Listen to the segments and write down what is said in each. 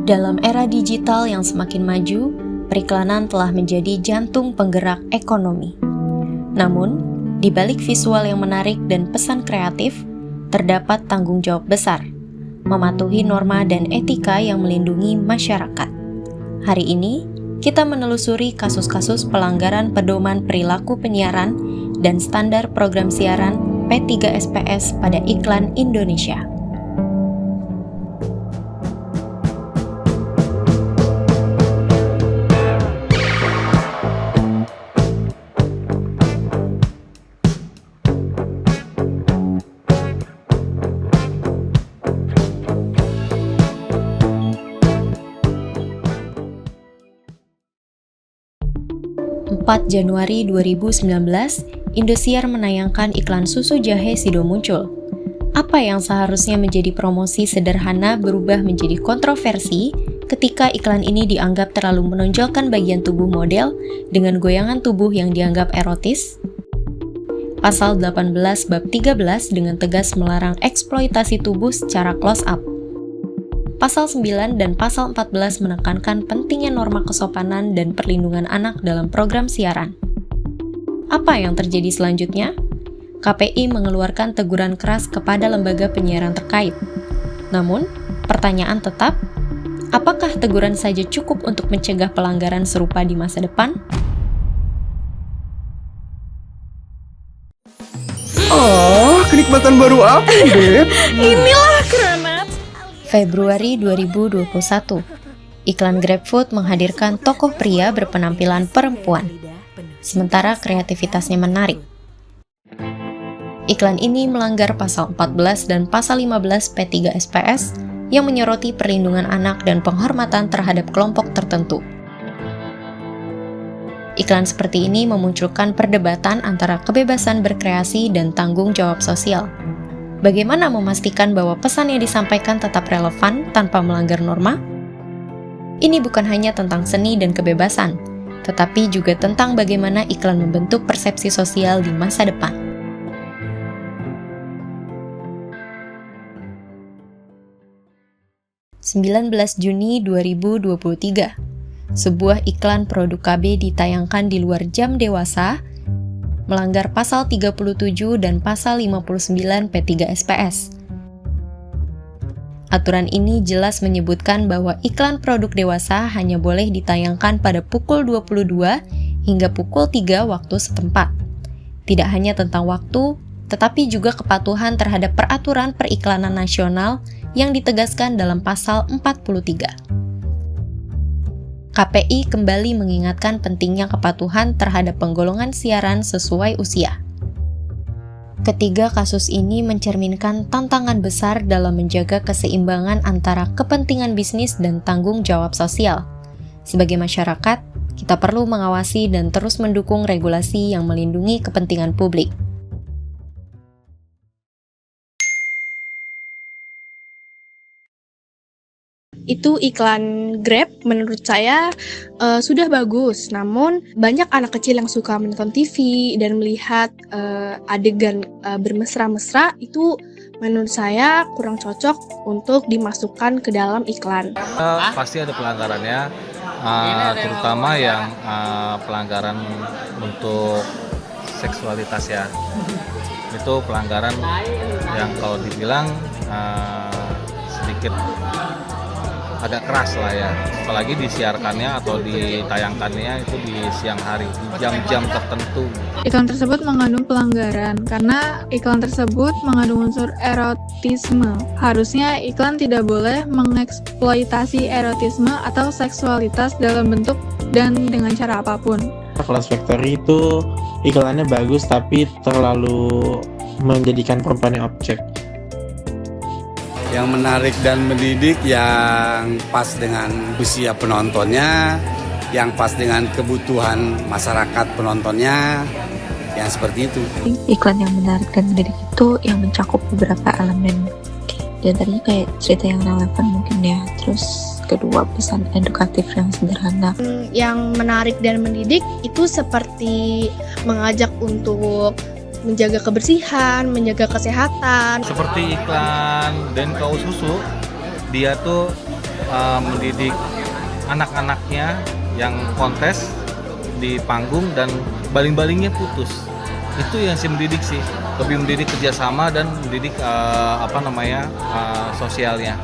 Dalam era digital yang semakin maju, periklanan telah menjadi jantung penggerak ekonomi. Namun, di balik visual yang menarik dan pesan kreatif, terdapat tanggung jawab besar, mematuhi norma dan etika yang melindungi masyarakat. Hari ini, kita menelusuri kasus-kasus pelanggaran pedoman perilaku penyiaran dan standar program siaran P3SPS pada iklan Indonesia. Januari 2019, Indosiar menayangkan iklan susu jahe Sido muncul. Apa yang seharusnya menjadi promosi sederhana berubah menjadi kontroversi ketika iklan ini dianggap terlalu menonjolkan bagian tubuh model dengan goyangan tubuh yang dianggap erotis? Pasal 18 bab 13 dengan tegas melarang eksploitasi tubuh secara close up. Pasal 9 dan Pasal 14 menekankan pentingnya norma kesopanan dan perlindungan anak dalam program siaran. Apa yang terjadi selanjutnya? KPI mengeluarkan teguran keras kepada lembaga penyiaran terkait. Namun, pertanyaan tetap, apakah teguran saja cukup untuk mencegah pelanggaran serupa di masa depan? Oh, kenikmatan baru apa, Beb? Inilah Granat. Februari 2021, iklan GrabFood menghadirkan tokoh pria berpenampilan perempuan, sementara kreativitasnya menarik. Iklan ini melanggar Pasal 14 dan Pasal 15 P3SPS yang menyoroti perlindungan anak dan penghormatan terhadap kelompok tertentu. Iklan seperti ini memunculkan perdebatan antara kebebasan berkreasi dan tanggung jawab sosial. Bagaimana memastikan bahwa pesan yang disampaikan tetap relevan tanpa melanggar norma? Ini bukan hanya tentang seni dan kebebasan, tetapi juga tentang bagaimana iklan membentuk persepsi sosial di masa depan. Juni 2023, sebuah iklan produk KB ditayangkan di luar jam dewasa, melanggar Pasal 37 dan Pasal 59 P3SPS. Aturan ini jelas menyebutkan bahwa iklan produk dewasa hanya boleh ditayangkan pada pukul 22 hingga pukul 3 waktu setempat. Tidak hanya tentang waktu, tetapi juga kepatuhan terhadap peraturan periklanan nasional yang ditegaskan dalam Pasal 43. KPI kembali mengingatkan pentingnya kepatuhan terhadap penggolongan siaran sesuai usia. Ketiga kasus ini mencerminkan tantangan besar dalam menjaga keseimbangan antara kepentingan bisnis dan tanggung jawab sosial. Sebagai masyarakat, kita perlu mengawasi dan terus mendukung regulasi yang melindungi kepentingan publik. Itu iklan Grab menurut saya sudah bagus, namun banyak anak kecil yang suka menonton TV dan melihat adegan bermesra-mesra itu menurut saya kurang cocok untuk dimasukkan ke dalam iklan. Pasti ada pelanggarannya, terutama yang pelanggaran untuk seksualitas ya. Itu pelanggaran yang kalau dibilang sedikit agak keras lah ya, apalagi disiarkannya atau ditayangkannya itu di siang hari, di jam-jam tertentu. Iklan tersebut mengandung pelanggaran karena iklan tersebut mengandung unsur erotisme. Harusnya iklan tidak boleh mengeksploitasi erotisme atau seksualitas dalam bentuk dan dengan cara apapun. Kelas Factory itu iklannya bagus tapi terlalu menjadikan perempuan objek. Yang menarik dan mendidik, yang pas dengan usia penontonnya, yang pas dengan kebutuhan masyarakat penontonnya, yang seperti itu. Iklan yang menarik dan mendidik itu yang mencakup beberapa elemen. Di antaranya kayak cerita yang relevan mungkin ya, terus kedua pesan edukatif yang sederhana. Yang menarik dan mendidik itu seperti mengajak untuk menjaga kebersihan, menjaga kesehatan. Seperti iklan Denkau susu, dia tuh mendidik anak-anaknya yang kontes di panggung dan baling-balingnya putus. Itu yang sih mendidik sih, lebih mendidik kerjasama dan mendidik sosialnya.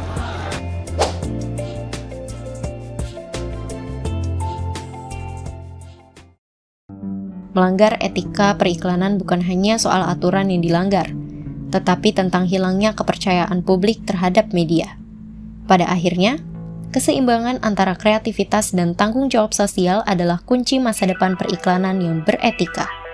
Melanggar etika periklanan bukan hanya soal aturan yang dilanggar, tetapi tentang hilangnya kepercayaan publik terhadap media. Pada akhirnya, keseimbangan antara kreativitas dan tanggung jawab sosial adalah kunci masa depan periklanan yang beretika.